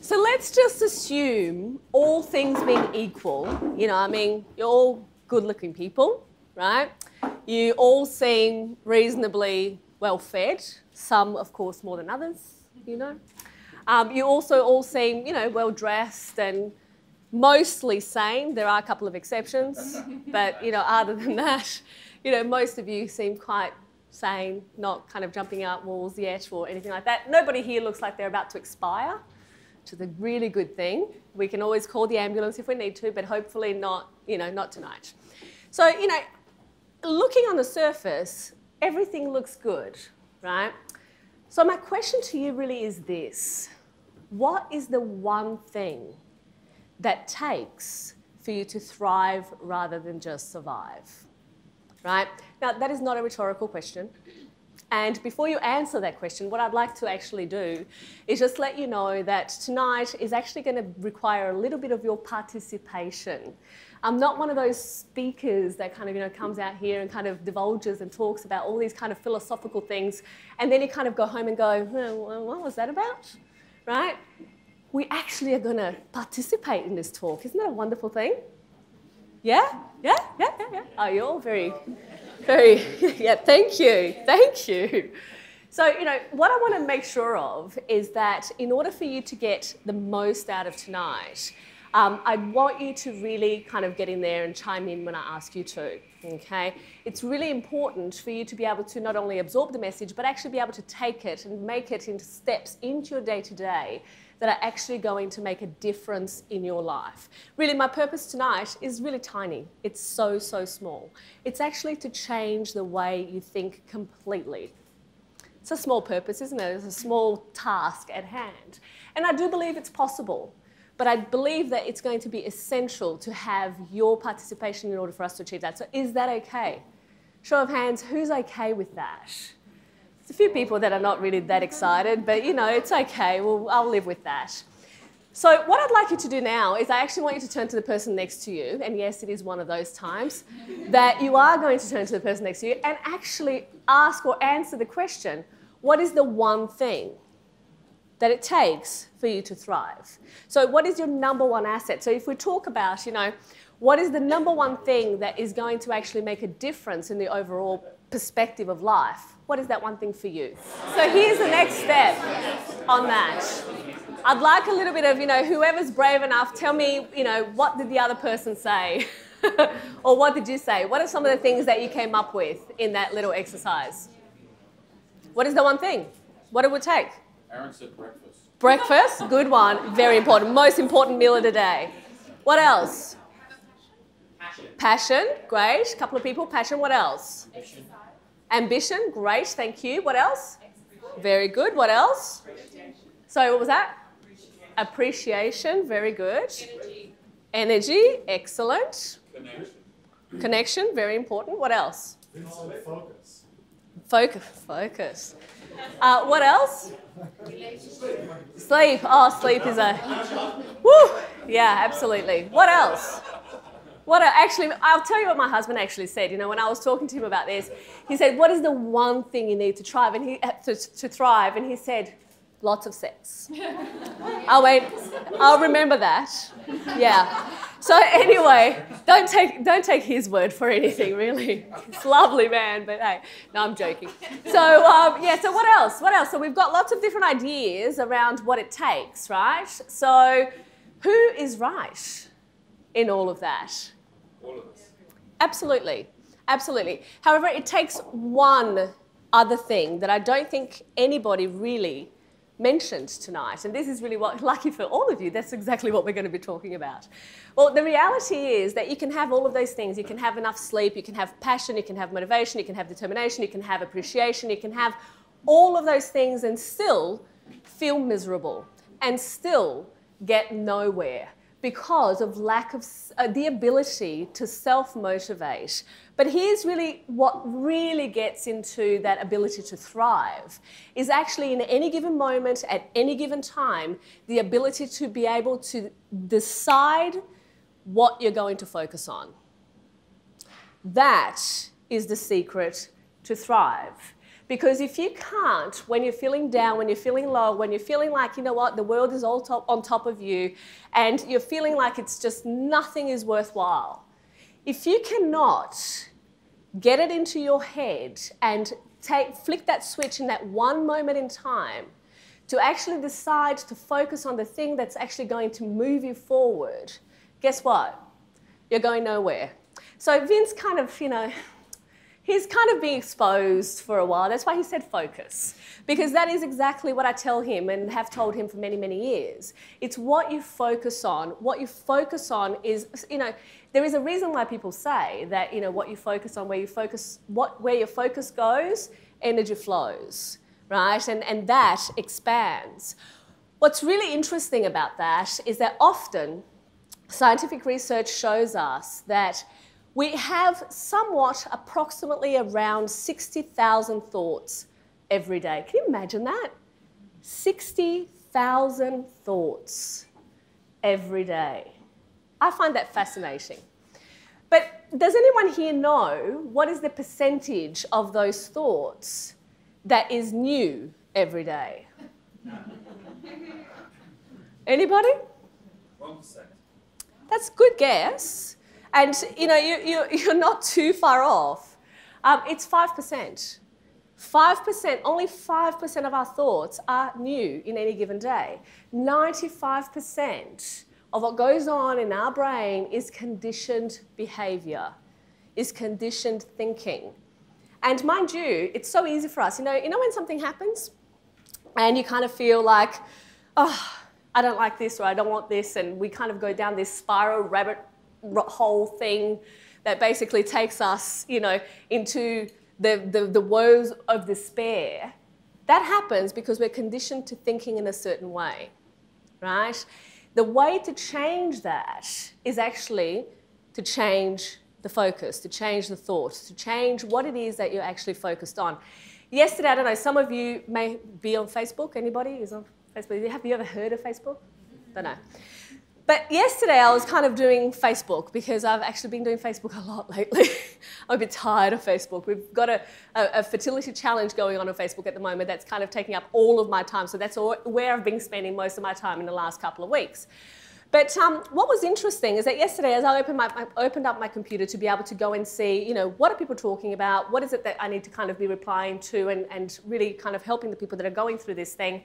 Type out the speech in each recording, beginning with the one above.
So let's just assume all things being equal, you know, I mean, you're all good-looking people, right? You all seem reasonably well-fed, some, of course, more than others, you know. You also all seem, you know, well-dressed and mostly sane. There are a couple of exceptions, but, you know, other than that, you know, most of you seem quite sane, not kind of jumping out walls yet or anything like that. Nobody here looks like they're about to expire, which is a really good thing. We can always call the ambulance if we need to, but hopefully not, you know, not tonight. So, you know, looking on the surface, everything looks good, right? So my question to you really is this. What is the one thing that takes for you to thrive rather than just survive, right? Now, that is not a rhetorical question. And before you answer that question, what I'd like to actually do is just let you know that tonight is actually going to require a little bit of your participation. I'm not one of those speakers that kind of, you know, comes out here and kind of divulges and talks about all these kind of philosophical things, and then you kind of go home and go, well, what was that about, right? We actually are going to participate in this talk. Isn't that a wonderful thing? Yeah? Yeah? Yeah? Yeah? Yeah? Oh, you're all very, yeah, thank you. Thank you. So, you know, what I want to make sure of is that in order for you to get the most out of tonight, I want you to really kind of get in there and chime in when I ask you to, okay? It's really important for you to be able to not only absorb the message, but actually be able to take it and make it into steps into your day-to-day that are actually going to make a difference in your life. Really, my purpose tonight is really tiny. It's so, so small. It's actually to change the way you think completely. It's a small purpose, isn't it? It's a small task at hand. And I do believe it's possible. But I believe that it's going to be essential to have your participation in order for us to achieve that. So is that okay? Show of hands, who's okay with that? There's a few people that are not really that excited, but you know, it's okay. Well, I'll live with that. So what I'd like you to do now is I actually want you to turn to the person next to you, and yes, it is one of those times that you are going to turn to the person next to you and actually ask or answer the question, what is the one thing that it takes for you to thrive? So what is your number one asset? So if we talk about, you know, what is the number one thing that is going to actually make a difference in the overall perspective of life? What is that one thing for you? So here's the next step on that. I'd like a little bit of, you know, whoever's brave enough, tell me, you know, what did the other person say? Or what did you say? What are some of the things that you came up with in that little exercise? What is the one thing? What it would take? Aaron said breakfast. Breakfast, good one, very important. Most important meal of the day. What else? Passion, great. A couple of people, passion, what else? Ambition, great, thank you. What else? Very good, what else? Sorry, what was that? Appreciation, very good. Energy, excellent. Connection, very important. What else? Focus. What else? Sleep. Oh, sleep is a... Woo! Yeah, absolutely. What else? Actually, I'll tell you what my husband actually said. You know, when I was talking to him about this, he said, what is the one thing you need to thrive? To thrive? And he said, lots of sex. Oh, wait, I'll remember that. Yeah. So anyway, don't take his word for anything, really. He's a lovely man, but hey, no, I'm joking. So, yeah, so what else? What else? So we've got lots of different ideas around what it takes, right? So who is right in all of that? All of us. Absolutely. Absolutely. However, it takes one other thing that I don't think anybody really mentioned tonight, and this is really what, lucky for all of you, that's exactly what we're going to be talking about. Well, the reality is that you can have all of those things. You can have enough sleep, you can have passion, you can have motivation, you can have determination, you can have appreciation, you can have all of those things and still feel miserable and still get nowhere because of lack of the ability to self-motivate. But here's really what really gets into that ability to thrive is actually in any given moment, at any given time, the ability to be able to decide what you're going to focus on. That is the secret to thrive. Because if you can't, when you're feeling down, when you're feeling low, when you're feeling like, you know what, the world is all on top of you, and you're feeling like it's just nothing is worthwhile, if you cannot get it into your head and flick that switch in that one moment in time to actually decide to focus on the thing that's actually going to move you forward, guess what? You're going nowhere. So Vince kind of, he's kind of being exposed for a while. That's why he said focus, because that is exactly what I tell him and have told him for many, many years. It's what you focus on. What you focus on is, there is a reason why people say that, what you focus on, where your focus goes, energy flows, right? And that expands. What's really interesting about that is that often scientific research shows us that we have somewhat approximately around 60,000 thoughts every day. Can you imagine that? 60,000 thoughts every day. I find that fascinating. But does anyone here know what is the percentage of those thoughts that is new every day? Anybody? 1%. That's a good guess. And, you're not too far off. It's 5%. 5%, only 5% of our thoughts are new in any given day. 95% of what goes on in our brain is conditioned behaviour, is conditioned thinking. And mind you, it's so easy for us. You know when something happens and you kind of feel like, oh, I don't like this or I don't want this, and we kind of go down this spiral rabbit hole thing that basically takes us, into the woes of despair. That happens because we're conditioned to thinking in a certain way, right? The way to change that is actually to change the focus, to change the thoughts, to change what it is that you're actually focused on. Yesterday, I don't know, some of you may be on Facebook. Anybody is on Facebook? Have you ever heard of Facebook? Don't know. But yesterday I was kind of doing Facebook because I've actually been doing Facebook a lot lately. I'm a bit tired of Facebook. We've got a fertility challenge going on Facebook at the moment that's kind of taking up all of my time. So that's where I've been spending most of my time in the last couple of weeks. But what was interesting is that yesterday, as I opened up my computer to be able to go and see, what are people talking about? What is it that I need to kind of be replying to and really kind of helping the people that are going through this thing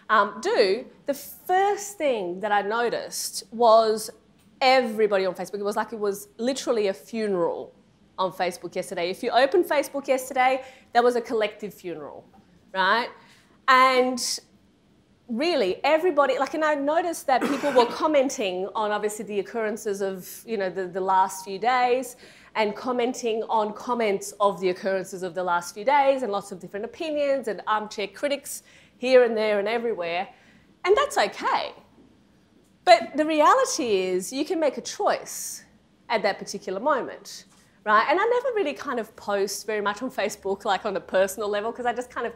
the first thing that I noticed was everybody on Facebook. It was literally a funeral on Facebook yesterday. If you opened Facebook yesterday, there was a collective funeral, right? And really everybody, and I noticed that people were commenting on obviously the occurrences of, the last few days, and commenting on comments of the occurrences of the last few days, and lots of different opinions and armchair critics here and there and everywhere, and that's okay. But the reality is you can make a choice at that particular moment, right? And I never really kind of post very much on Facebook, like on a personal level, because I just kind of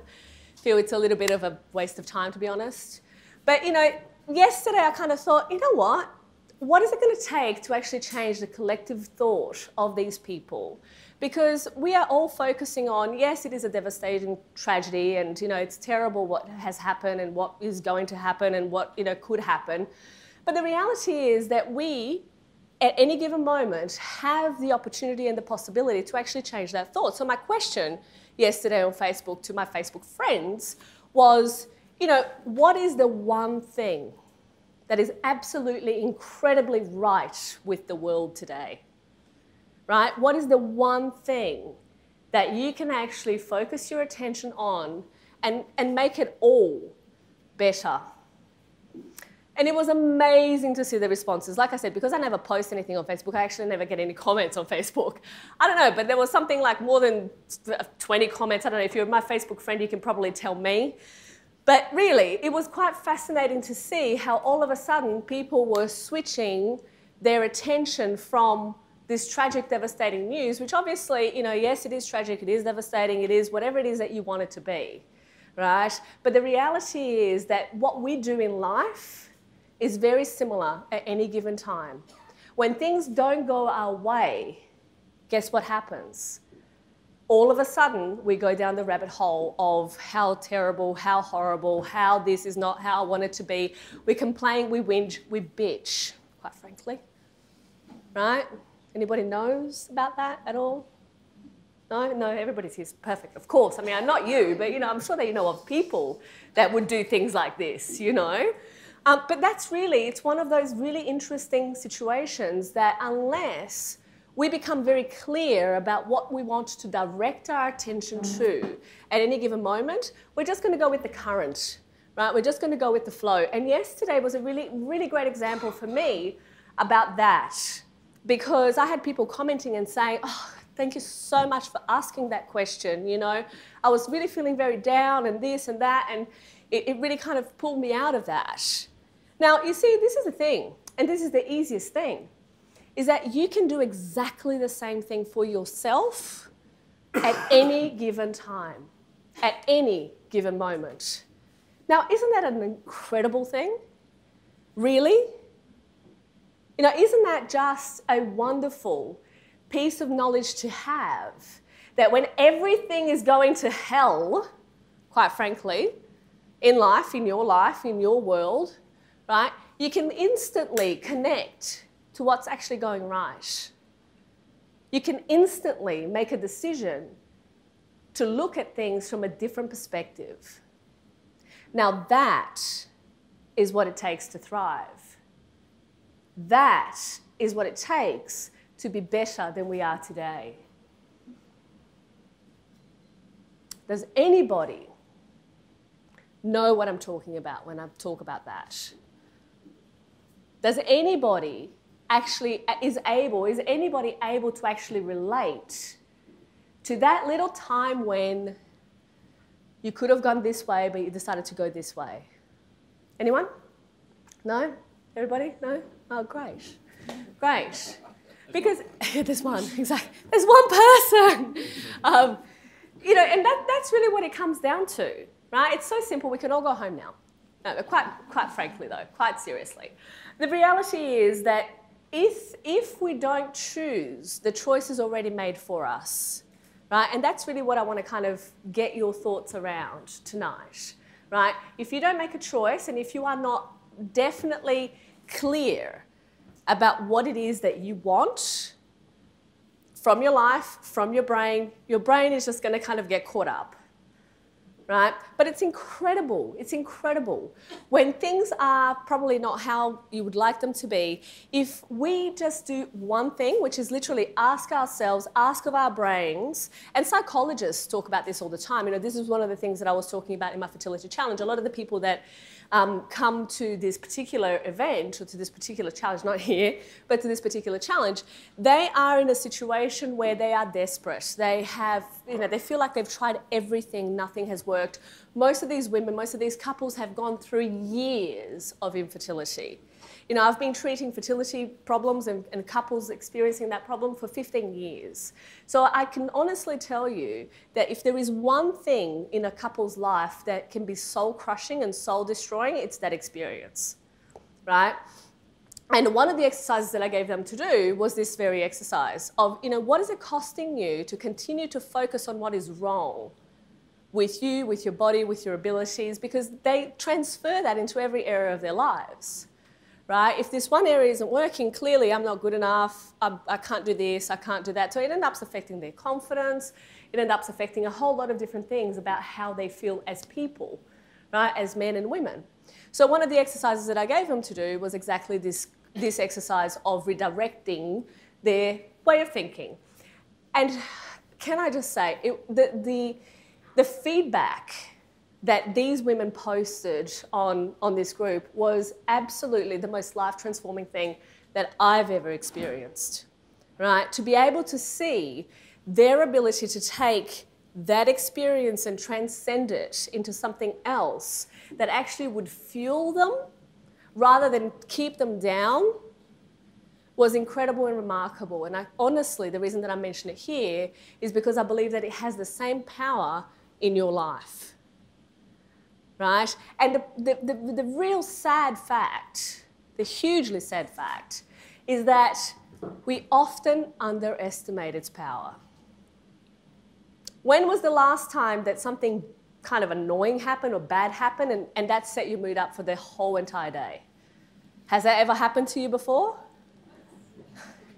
feel it's a little bit of a waste of time, to be honest. But, yesterday I kind of thought, what is it going to take to actually change the collective thought of these people? Because we are all focusing on, yes, it is a devastating tragedy and, it's terrible what has happened and what is going to happen and what, could happen. But the reality is that we, at any given moment, have the opportunity and the possibility to actually change that thought. So my question yesterday on Facebook to my Facebook friends was, what is the one thing that is absolutely incredibly right with the world today? Right? What is the one thing that you can actually focus your attention on and make it all better? And it was amazing to see the responses. Like I said, because I never post anything on Facebook, I actually never get any comments on Facebook. I don't know, but there was something like more than 20 comments. I don't know, if you're my Facebook friend, you can probably tell me. But really, it was quite fascinating to see how all of a sudden people were switching their attention from this tragic, devastating news, which obviously, yes, it is tragic, it is devastating, it is whatever it is that you want it to be, right? But the reality is that what we do in life is very similar at any given time. When things don't go our way, guess what happens? all of a sudden we go down the rabbit hole of how terrible, how horrible, how this is not how I want it to be. We complain, we whinge, we bitch, quite frankly. Right? Anybody knows about that at all? No, everybody's here. Perfect, of course. I mean, I'm not you, but I'm sure that you know of people that would do things like this, But that's really, it's one of those really interesting situations that unless we become very clear about what we want to direct our attention to at any given moment, we're just going to go with the current, right? We're just going to go with the flow. And yesterday was a really, really great example for me about that, because I had people commenting and saying, oh, thank you so much for asking that question. I was really feeling very down and this and that, and it really kind of pulled me out of that. Now, you see, this is the thing, and this is the easiest thing, is that you can do exactly the same thing for yourself at any given time, at any given moment. Now, isn't that an incredible thing? Really? Isn't that just a wonderful piece of knowledge to have, that when everything is going to hell, quite frankly, in life, in your world, right, you can instantly connect to what's actually going right. You can instantly make a decision to look at things from a different perspective. Now that is what it takes to thrive. That is what it takes to be better than we are today. Does anybody know what I'm talking about when I talk about that? Does anybody actually, is anybody able to actually relate to that little time when you could have gone this way, but you decided to go this way? Anyone? No? Everybody? No? Oh, great. Great. Because there's one, exactly. There's one person. And that's really what it comes down to, right? It's so simple. We can all go home now. No, quite frankly, though, quite seriously. The reality is that if we don't choose, the choice is already made for us, right? And that's really what I want to kind of get your thoughts around tonight, right? If you don't make a choice, and if you are not definitely clear about what it is that you want from your life, from your brain is just going to kind of get caught up, right? But it's incredible. It's incredible. When things are probably not how you would like them to be, if we just do one thing, which is literally ask ourselves, ask of our brains, and psychologists talk about this all the time. This is one of the things that I was talking about in my fertility challenge. A lot of the people that come to this particular event or to this particular challenge, not here, but to this particular challenge, they are in a situation where they are desperate. They have, they feel like they've tried everything, nothing has worked. Most of these women, most of these couples have gone through years of infertility. I've been treating fertility problems and couples experiencing that problem for 15 years. So I can honestly tell you that if there is one thing in a couple's life that can be soul-crushing and soul-destroying, it's that experience, right? And one of the exercises that I gave them to do was this very exercise of, what is it costing you to continue to focus on what is wrong with you, with your body, with your abilities, because they transfer that into every area of their lives. Right? If this one area isn't working, clearly I'm not good enough, I can't do this, I can't do that. So it ends up affecting their confidence, it ends up affecting a whole lot of different things about how they feel as people, right? As men and women. So one of the exercises that I gave them to do was exactly this exercise of redirecting their way of thinking. And can I just say, the feedback that these women posted on this group was absolutely the most life-transforming thing that I've ever experienced, right? To be able to see their ability to take that experience and transcend it into something else that actually would fuel them rather than keep them down was incredible and remarkable. And honestly, the reason that I mention it here is because I believe that it has the same power in your life. Right? And the real sad fact, the hugely sad fact, is that we often underestimate its power. When was the last time that something kind of annoying happened or bad happened and that set your mood up for the whole entire day? Has that ever happened to you before?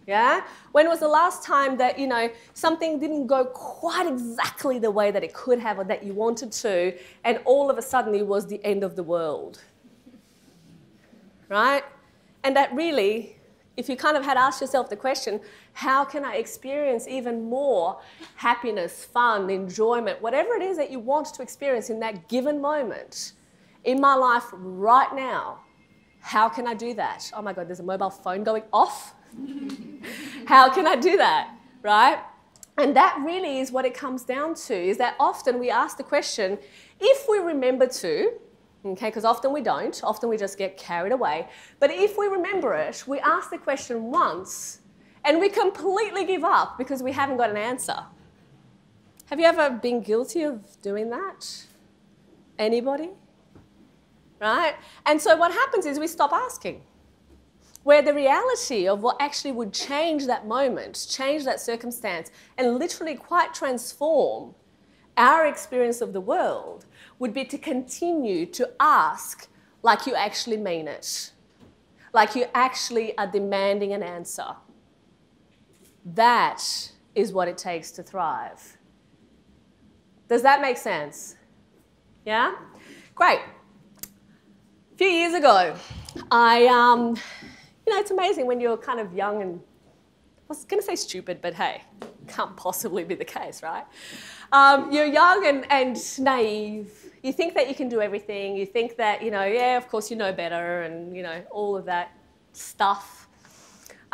Yeah? When was the last time that, you know, something didn't go quite exactly the way that it could have or that you wanted to, and all of a sudden it was the end of the world? Right? And that really, if you kind of had asked yourself the question, how can I experience even more happiness, fun, enjoyment, whatever it is that you want to experience in that given moment in my life right now, how can I do that? Oh my God, there's a mobile phone going off. How can I do that, right? And that really is what it comes down to, is that often we ask the question, if we remember to, okay, because often we don't, often we just get carried away, but if we remember it, we ask the question once and we completely give up because we haven't got an answer. Have you ever been guilty of doing that? Anybody? Right? And so what happens is we stop asking, where the reality of what actually would change that moment, change that circumstance, and literally quite transform our experience of the world would be to continue to ask like you actually mean it, like you actually are demanding an answer. That is what it takes to thrive. Does that make sense? Yeah? Great. A few years ago, you know, it's amazing when you're kind of young and, I was going to say stupid, but hey, can't possibly be the case, right? You're young and naive. You think that you can do everything. You think that, you know, yeah, of course you know better and, you know, all of that stuff.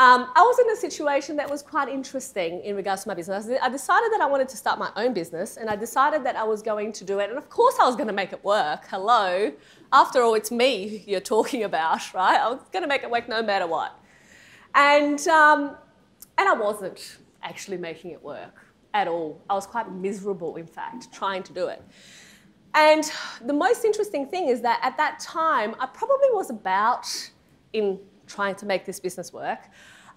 I was in a situation that was quite interesting in regards to my business. I decided that I wanted to start my own business, and I decided that I was going to do it. And of course I was going to make it work. Hello. After all, it's me you're talking about, right? I was going to make it work no matter what. And I wasn't actually making it work at all. I was quite miserable, in fact, trying to do it. And the most interesting thing is that at that time, I probably was about, in trying to make this business work,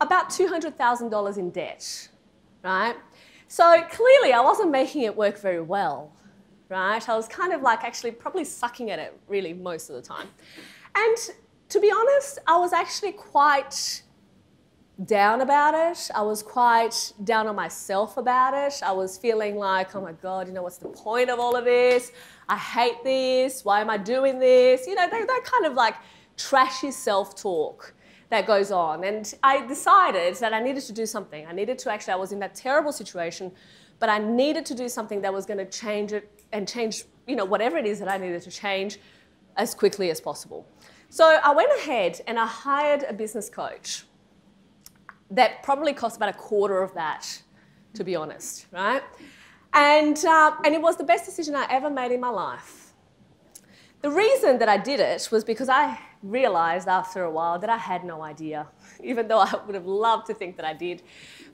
about $200,000 in debt, right? So clearly I wasn't making it work very well, right? I was kind of like actually probably sucking at it really most of the time. And to be honest, I was actually quite down about it. I was quite down on myself about it. I was feeling like, oh my God, you know, what's the point of all of this? I hate this. Why am I doing this? You know, that kind of like trashy self-talk that goes on. And I decided that I needed to do something. I needed to actually, I was in that terrible situation, but I needed to do something that was going to change it and change, you know, whatever it is that I needed to change as quickly as possible. So I went ahead and I hired a business coach that probably cost about a quarter of that, to be honest, right? And it was the best decision I ever made in my life. The reason that I did it was because I realized after a while that I had no idea, even though I would have loved to think that I did,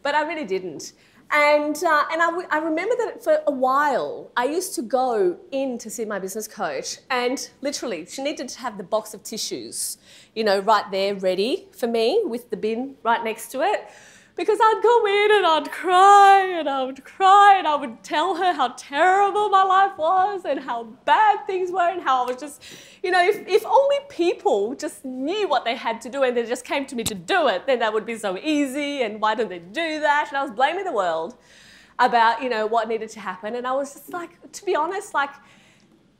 but I really didn't. And I remember that for a while, I used to go in to see my business coach, and literally, she needed to have the box of tissues, you know, right there ready for me with the bin right next to it, because I'd go in and I'd cry and I would cry and I would tell her how terrible my life was and how bad things were and how I was just, you know, if only people just knew what they had to do and they just came to me to do it, then that would be so easy, and why don't they do that? And I was blaming the world about, you know, what needed to happen. And I was just like, to be honest, like,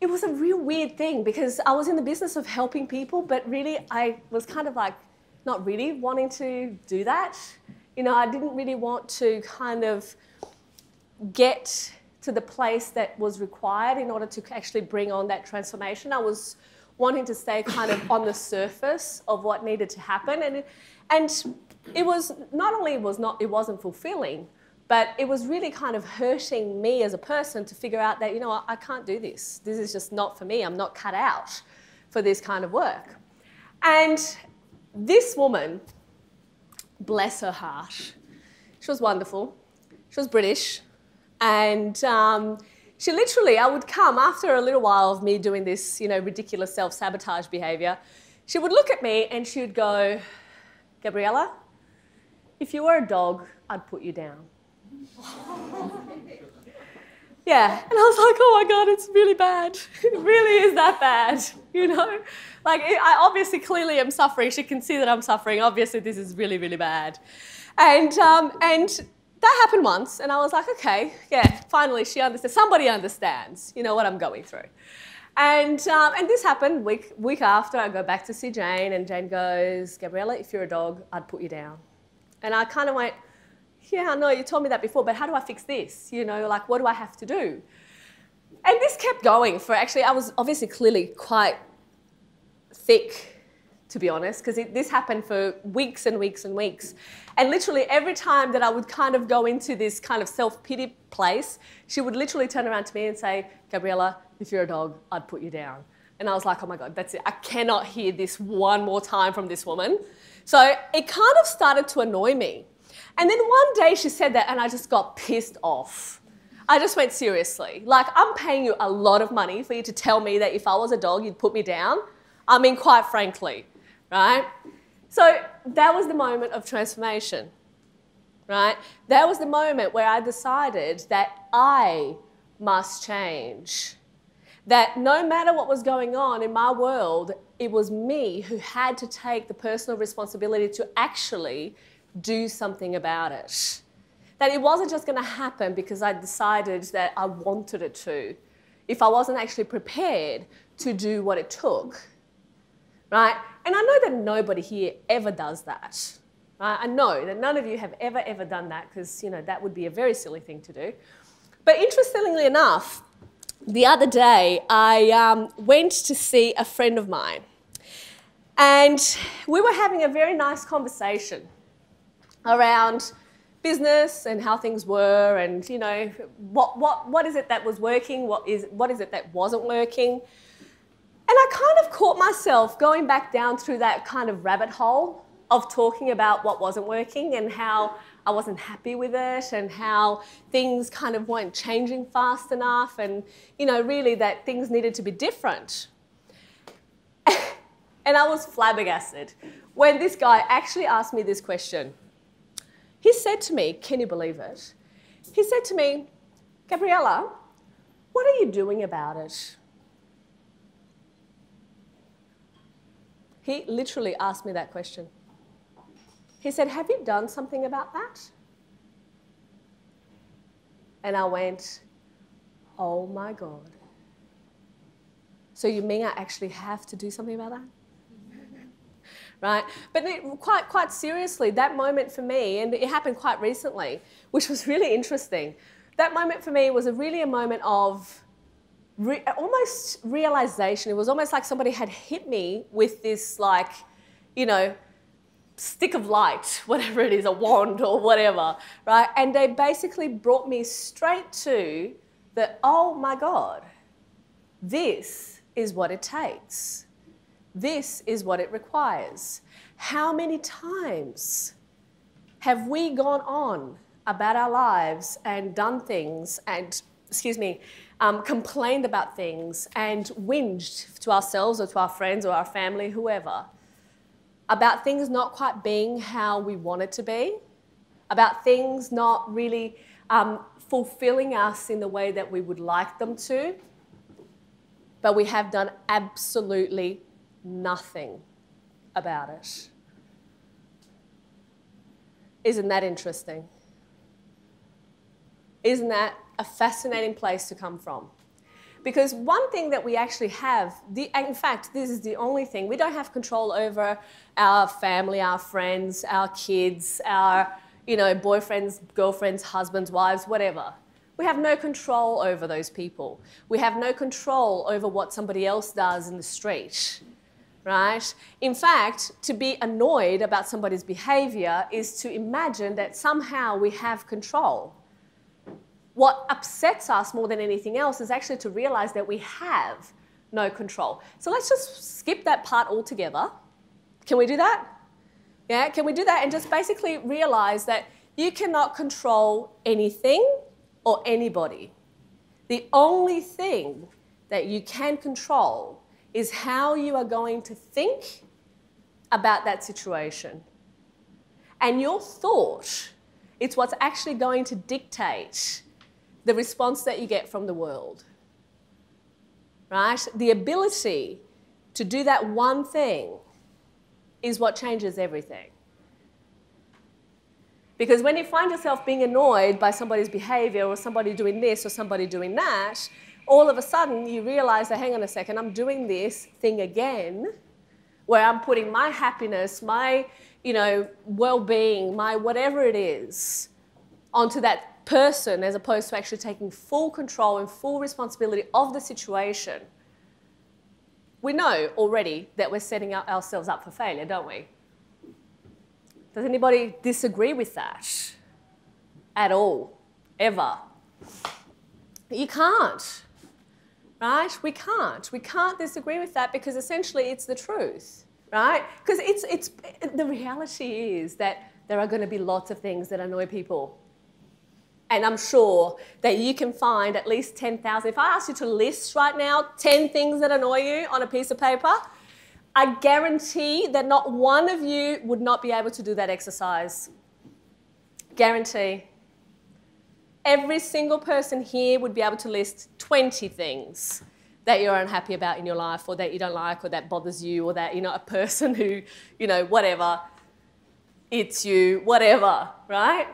it was a real weird thing because I was in the business of helping people, but really I was kind of like not really wanting to do that. You know, I didn't really want to kind of get to the place that was required in order to actually bring on that transformation. I was wanting to stay kind of on the surface of what needed to happen. And it was, not only it wasn't fulfilling, but it was really kind of hurting me as a person to figure out that, you know, I can't do this. This is just not for me. I'm not cut out for this kind of work. And this woman, bless her heart, she was wonderful. She was British. And she literally, I would come after a little while of me doing this, you know, ridiculous self-sabotage behaviour. She would look at me and she would go, Gabriela, if you were a dog, I'd put you down. Yeah, and I was like, oh my God, it's really bad. It really is that bad, you know? Like, I obviously clearly am suffering. She can see that I'm suffering. Obviously, this is really, really bad. And that happened once, and I was like, okay, yeah, finally she understands. Somebody understands, you know, what I'm going through. And this happened week after. I go back to see Jane, and Jane goes, Gabriela, if you're a dog, I'd put you down. And I kind of went, yeah, I know, you told me that before, but how do I fix this? You know, like, what do I have to do? And this kept going for actually, I was obviously clearly quite thick, to be honest, because this happened for weeks and weeks and weeks. And literally every time that I would kind of go into this kind of self-pity place, she would literally turn around to me and say, Gabriela, if you're a dog, I'd put you down. And I was like, oh my God, that's it. I cannot hear this one more time from this woman. So it kind of started to annoy me. And then one day she said that and I just got pissed off. I just went, seriously, like, I'm paying you a lot of money for you to tell me that if I was a dog, you'd put me down. I mean, quite frankly, right? So that was the moment of transformation, right? That was the moment where I decided that I must change. That no matter what was going on in my world, it was me who had to take the personal responsibility to actually do something about it. That it wasn't just going to happen because I decided that I wanted it to, if I wasn't actually prepared to do what it took, right? And I know that nobody here ever does that, right? I know that none of you have ever done that because, you know, that would be a very silly thing to do. But interestingly enough, the other day I went to see a friend of mine and we were having a very nice conversation around business and how things were and, you know, what is it that was working, what is it that wasn't working. And I kind of caught myself going back down through that kind of rabbit hole of talking about what wasn't working and how I wasn't happy with it and how things kind of weren't changing fast enough and, you know, really that things needed to be different. And I was flabbergasted when this guy actually asked me this question. He said to me, can you believe it? He said to me, Gabriela, what are you doing about it? He literally asked me that question. He said, have you done something about that? And I went, oh my God. So you mean I actually have to do something about that? Right? But quite seriously, that moment for me, and it happened quite recently, which was really interesting. That moment for me was really a moment of almost realization. It was almost like somebody had hit me with this, like, you know, stick of light, whatever it is, a wand or whatever, right? And they basically brought me straight to the, oh my God, this is what it takes. This is what it requires. How many times have we gone on about our lives and done things and, complained about things and whinged to ourselves or to our friends or our family, whoever, about things not quite being how we want it to be, about things not really fulfilling us in the way that we would like them to, but we have done absolutely nothing about it. Isn't that interesting? Isn't that a fascinating place to come from? Because one thing that we actually have, in fact, this is the only thing, we don't have control over our family, our friends, our kids, our, you know, boyfriends, girlfriends, husbands, wives, whatever. We have no control over those people. We have no control over what somebody else does in the street, right? In fact, to be annoyed about somebody's behavior is to imagine that somehow we have control. What upsets us more than anything else is actually to realize that we have no control. So let's just skip that part altogether. Can we do that? Yeah, can we do that and just basically realize that you cannot control anything or anybody. The only thing that you can control is how you are going to think about that situation. And your thought, it's what's actually going to dictate the response that you get from the world, right? The ability to do that one thing is what changes everything. Because when you find yourself being annoyed by somebody's behavior or somebody doing this or somebody doing that, all of a sudden you realize that, hang on a second, I'm doing this thing again, where I'm putting my happiness, my, well-being, my whatever it is, onto that person as opposed to actually taking full control and full responsibility of the situation. We know already that we're setting ourselves up for failure, don't we? Does anybody disagree with that at all, ever? You can't, right? We can't. We can't disagree with that because essentially it's the truth, right? Because the reality is that there are going to be lots of things that annoy people. And I'm sure that you can find at least 10,000. If I asked you to list right now 10 things that annoy you on a piece of paper, I guarantee that not one of you would not be able to do that exercise. Guarantee. Every single person here would be able to list 20 things that you're unhappy about in your life, or that you don't like, or that bothers you, or that, a person who, whatever, it's you, whatever, right?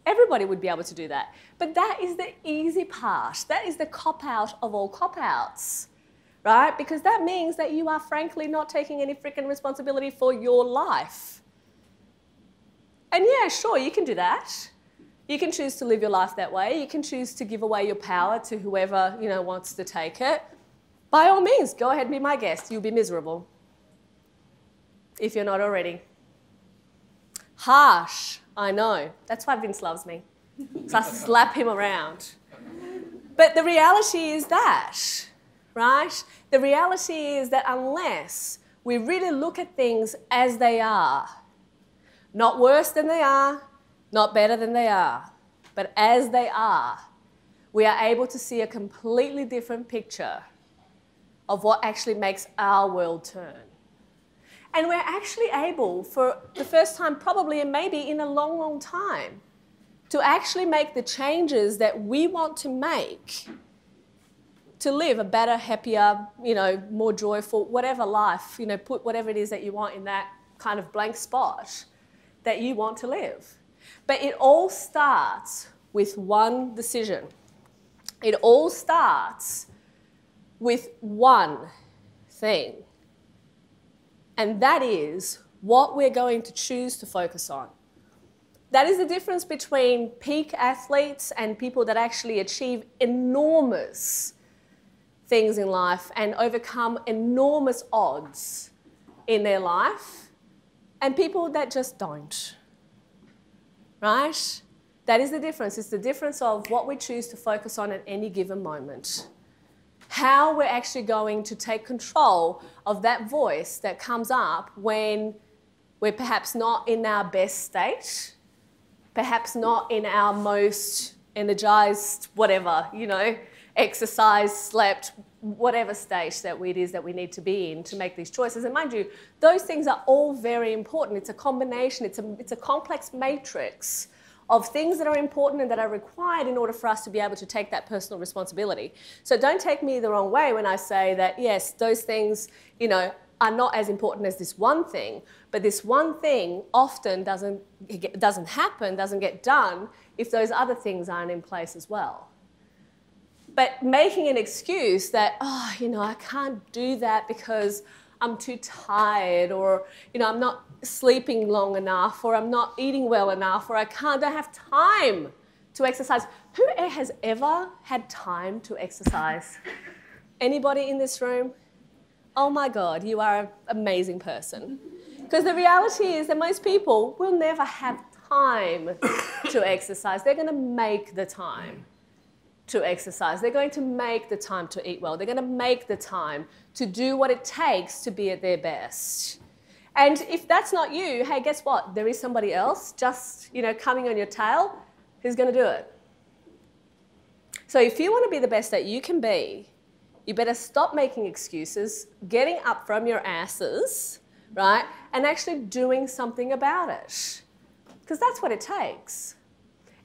Everybody would be able to do that. But that is the easy part. That is the cop-out of all cop-outs, right? Because that means that you are frankly not taking any freaking responsibility for your life. And yeah, sure, you can do that. You can choose to live your life that way. You can choose to give away your power to whoever, wants to take it. By all means, go ahead and be my guest. You'll be miserable if you're not already. Harsh, I know. That's why Vince loves me. So I slap him around. But the reality is that, right? The reality is that unless we really look at things as they are, not worse than they are, not better than they are, but as they are, we are able to see a completely different picture of what actually makes our world turn. And we're actually able, for the first time probably, and maybe in a long, long time, to actually make the changes that we want to make to live a better, happier, more joyful, whatever life, put whatever it is that you want in that kind of blank spot that you want to live. But it all starts with one decision. It all starts with one thing. And that is what we're going to choose to focus on. That is the difference between peak athletes and people that actually achieve enormous things in life and overcome enormous odds in their life, and people that just don't, right? That is the difference. It's the difference of what we choose to focus on at any given moment. How we're actually going to take control of that voice that comes up when we're perhaps not in our best state, perhaps not in our most energized, whatever, exercise, slept, whatever stage that it is that we need to be in to make these choices. And mind you, those things are all very important. It's a combination, it's a complex matrix of things that are important and that are required in order for us to be able to take that personal responsibility. So don't take me the wrong way when I say that, yes, those things, are not as important as this one thing, but this one thing often doesn't happen, doesn't get done if those other things aren't in place as well. But making an excuse that, I can't do that because I'm too tired, or, I'm not sleeping long enough, or I'm not eating well enough, or I don't have time to exercise. Who has ever had time to exercise? Anybody in this room? Oh my God, you are an amazing person. Because the reality is that most people will never have time to exercise. They're going to make the time to exercise. They're going to make the time to eat well. They're going to make the time to do what it takes to be at their best. And if that's not you, hey, guess what? There is somebody else just, coming on your tail who's going to do it. So if you want to be the best that you can be, you better stop making excuses, getting up from your asses, right, and actually doing something about it. Because that's what it takes.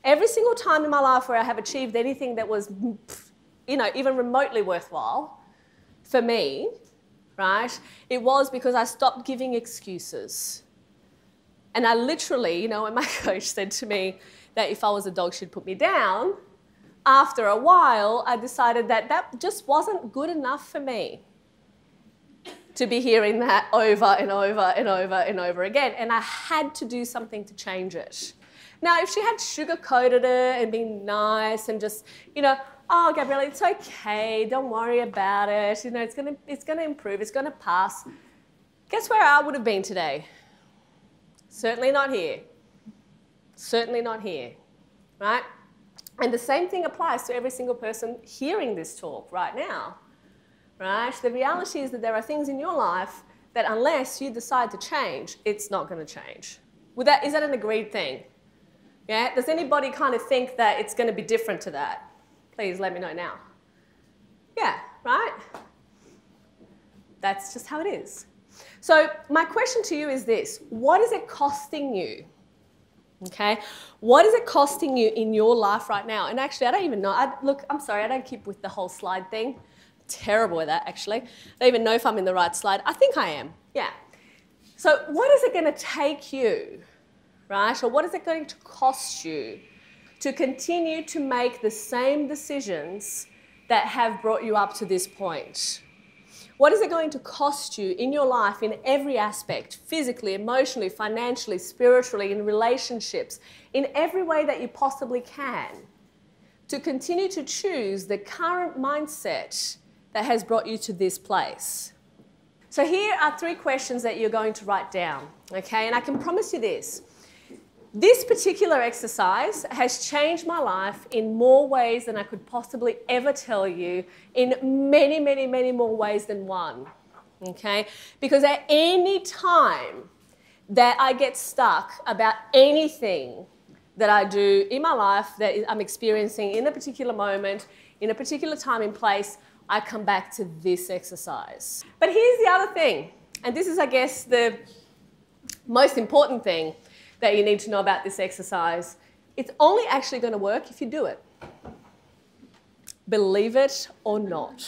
Every single time in my life where I have achieved anything that was, even remotely worthwhile for me, right, it was because I stopped giving excuses. And I literally, when my coach said to me that if I was a dog, she'd put me down, after a while, I decided that just wasn't good enough for me to be hearing that over and over and over and over again. And I had to do something to change it. Now, if she had sugar-coated it and been nice and just, oh, Gabriela, it's okay, don't worry about it, it's gonna improve, it's gonna pass. Guess where I would have been today? Certainly not here. Certainly not here, right? And the same thing applies to every single person hearing this talk right now, right? The reality is that there are things in your life that unless you decide to change, it's not gonna change. Is that an agreed thing? Yeah? Does anybody kind of think that it's going to be different to that? Please let me know now. Yeah, right? That's just how it is. So my question to you is this. What is it costing you? Okay? What is it costing you in your life right now? And actually, I don't even know. Look, I'm sorry, I don't keep with the whole slide thing. I'm terrible with that, actually. I don't even know if I'm in the right slide. I think I am. Yeah. So what is it going to take you? Right? Or what is it going to cost you to continue to make the same decisions that have brought you up to this point? What is it going to cost you in your life in every aspect, physically, emotionally, financially, spiritually, in relationships, in every way that you possibly can, to continue to choose the current mindset that has brought you to this place? So here are 3 questions that you're going to write down, okay? And I can promise you this. This particular exercise has changed my life in more ways than I could possibly ever tell you, in many, many, many more ways than one, okay? Because at any time that I get stuck about anything that I do in my life that I'm experiencing in a particular moment, in a particular time and place, I come back to this exercise. But here's the other thing, and this is, I guess, the most important thing that you need to know about this exercise. It's only actually going to work if you do it. Believe it or not.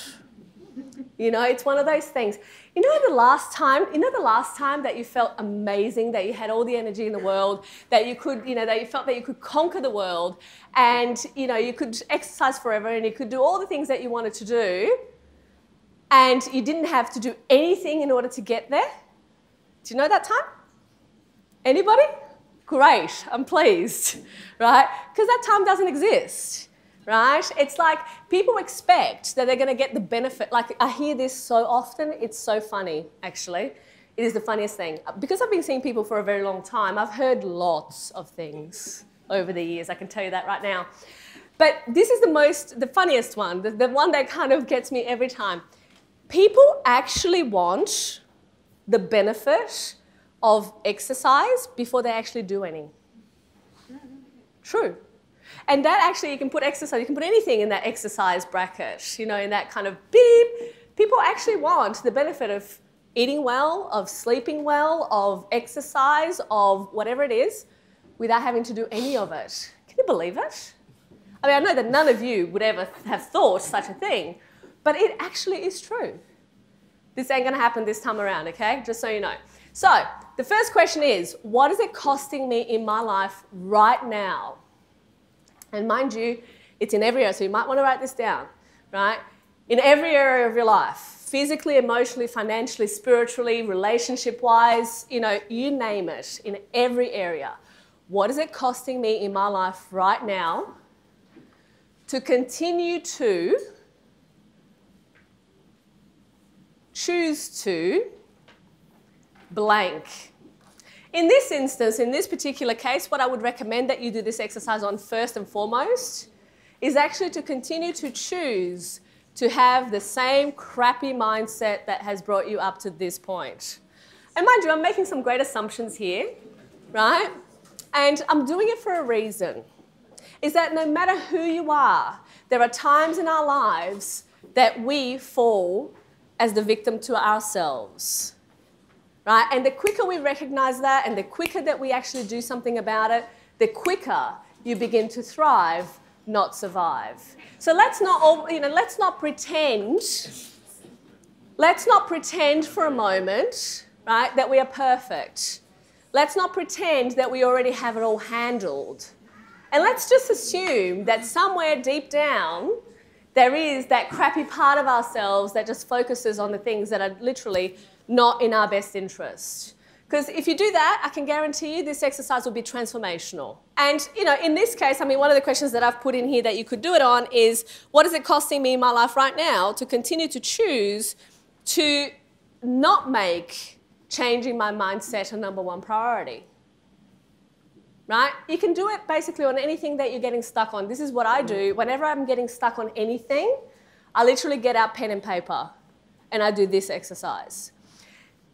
It's one of those things. The last time that you felt amazing, that you had all the energy in the world, that you could, that you felt that you could conquer the world, and you could exercise forever and you could do all the things that you wanted to do, and you didn't have to do anything in order to get there? Do you know that time? Anybody? Great, I'm pleased, right? Because that time doesn't exist, right? It's like people expect that they're going to get the benefit. Like, I hear this so often, it's so funny, actually. It is the funniest thing. Because I've been seeing people for a very long time, I've heard lots of things over the years, I can tell you that right now. But this is the funniest one, the one that kind of gets me every time. People actually want the benefit of exercise before they actually do any. True. And that actually, you can put exercise, you can put anything in that exercise bracket, in that kind of beep. People actually want the benefit of eating well, of sleeping well, of exercise, of whatever it is, without having to do any of it. Can you believe it? I mean, I know that none of you would ever have thought such a thing, but it actually is true. This ain't gonna happen this time around, okay? Just so you know. So, the first question is, what is it costing me in my life right now? And mind you, it's in every area, so you might want to write this down, right? In every area of your life, physically, emotionally, financially, spiritually, relationship-wise, you name it, in every area. What is it costing me in my life right now to continue to choose to blank? In this instance, in this particular case, what I would recommend that you do this exercise on first and foremost is actually to continue to choose to have the same crappy mindset that has brought you up to this point. And mind you, I'm making some great assumptions here, right? And I'm doing it for a reason. Is that no matter who you are, there are times in our lives that we fall as the victim to ourselves. Right? And the quicker we recognize that and the quicker that we actually do something about it, the quicker you begin to thrive, not survive. So let's not pretend. Let's not pretend for a moment, right, that we are perfect. Let's not pretend that we already have it all handled. And let's just assume that somewhere deep down, there is that crappy part of ourselves that just focuses on the things that are literally not in our best interest. Because if you do that, I can guarantee you this exercise will be transformational. And, in this case, one of the questions that I've put in here that you could do it on is, what is it costing me in my life right now to continue to choose to not make changing my mindset a number one priority? Right? You can do it basically on anything that you're getting stuck on. This is what I do. Whenever I'm getting stuck on anything, I literally get out pen and paper and I do this exercise.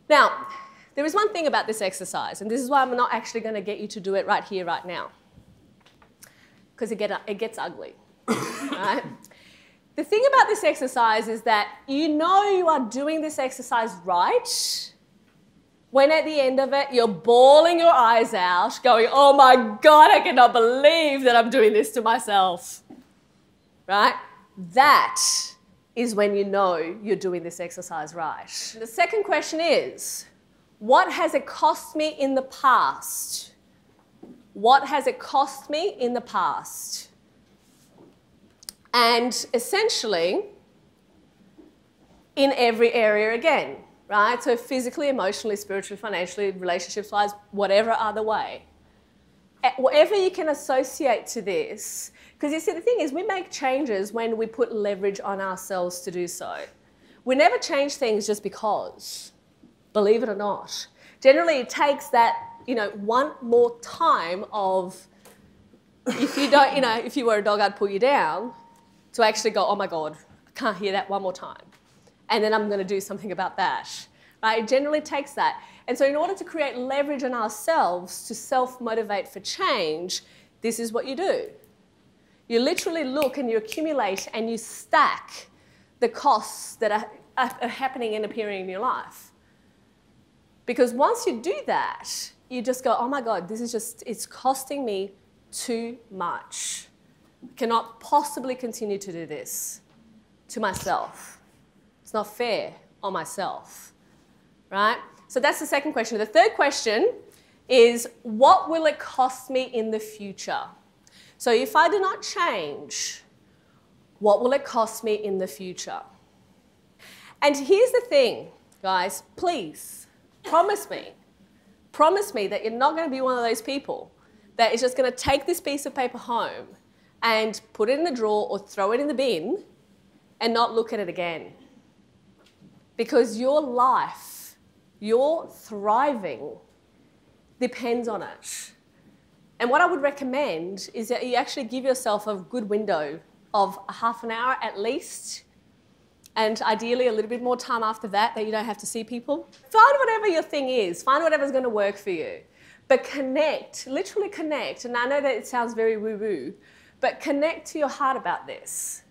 Now, there is one thing about this exercise, and this is why I'm not actually going to get you to do it right here, right now, because it gets ugly. Right? The thing about this exercise is that you are doing this exercise right when at the end of it, you're bawling your eyes out, going, oh my God, I cannot believe that I'm doing this to myself. Right? That is when you know you're doing this exercise right. The second question is, what has it cost me in the past? What has it cost me in the past? And essentially, in every area again. Right? So physically, emotionally, spiritually, financially, relationships-wise, whatever other way. Whatever you can associate to this, because you see, the thing is, we make changes when we put leverage on ourselves to do so. We never change things just because, believe it or not. Generally, it takes that, one more time of, if you were a dog, I'd pull you down, to actually go, oh my God, I can't hear that one more time. And then I'm going to do something about that. Right? It generally takes that. And so in order to create leverage on ourselves to self-motivate for change, this is what you do. You literally look and you accumulate and you stack the costs that are happening and appearing in your life. Because once you do that, you just go, oh my God, it's costing me too much. I cannot possibly continue to do this to myself. It's not fair on myself, right? So that's the second question. The third question is, what will it cost me in the future? So if I do not change, what will it cost me in the future? And here's the thing, guys, please, promise me that you're not going to be one of those people that is just going to take this piece of paper home and put it in the drawer or throw it in the bin and not look at it again. Because your life, your thriving, depends on it. And what I would recommend is that you actually give yourself a good window of half an hour at least, and ideally a little bit more time after that you don't have to see people. Find whatever your thing is. Find whatever's going to work for you. But connect, literally connect. And I know that it sounds very woo-woo, but connect to your heart about this.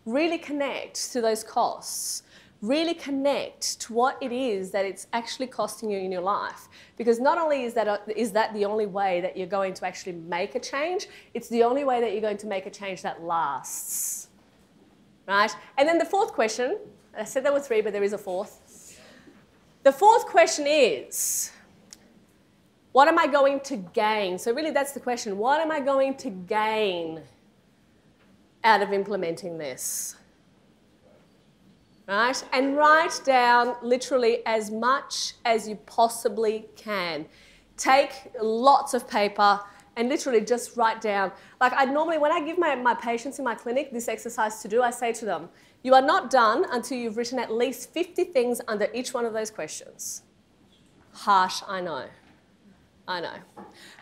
Really connect to those costs. Really connect to what it is that it's actually costing you in your life. Because not only is that the only way that you're going to actually make a change, it's the only way that you're going to make a change that lasts. Right? And then the fourth question, I said there were three, but there is a fourth. The fourth question is, what am I going to gain? So really that's the question. What am I going to gain out of implementing this? Right? And write down literally as much as you possibly can. Take lots of paper and literally just write down. Like when I give my patients in my clinic this exercise to do, I say to them, you are not done until you've written at least 50 things under each one of those questions. Harsh, I know. I know.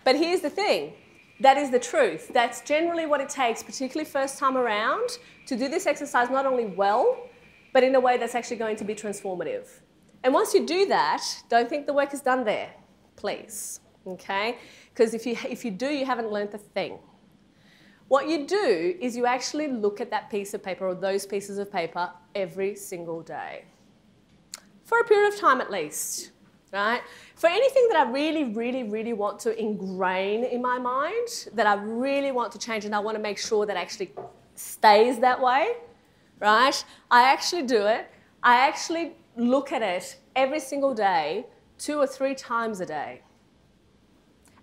But here's the thing. That is the truth. That's generally what it takes, particularly first time around, to do this exercise not only well, but in a way that's actually going to be transformative. And once you do that, don't think the work is done there, please, okay? Because if you do, you haven't learned a thing. What you do is you actually look at that piece of paper or those pieces of paper every single day. For a period of time at least. right? For anything that I really, really, really want to ingrain in my mind, that I really want to change and I want to make sure that actually stays that way, right? I actually do it. I actually look at it every single day, 2 or 3 times a day.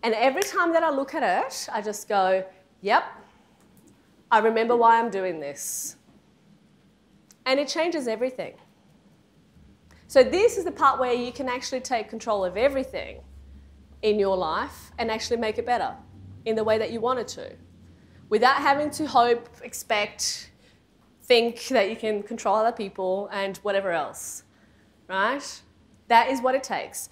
And every time that I look at it, I just go, yep, I remember why I'm doing this. And it changes everything. So this is the part where you can actually take control of everything in your life and actually make it better in the way that you want it to, without having to hope, expect, think that you can control other people and whatever else, right? That is what it takes.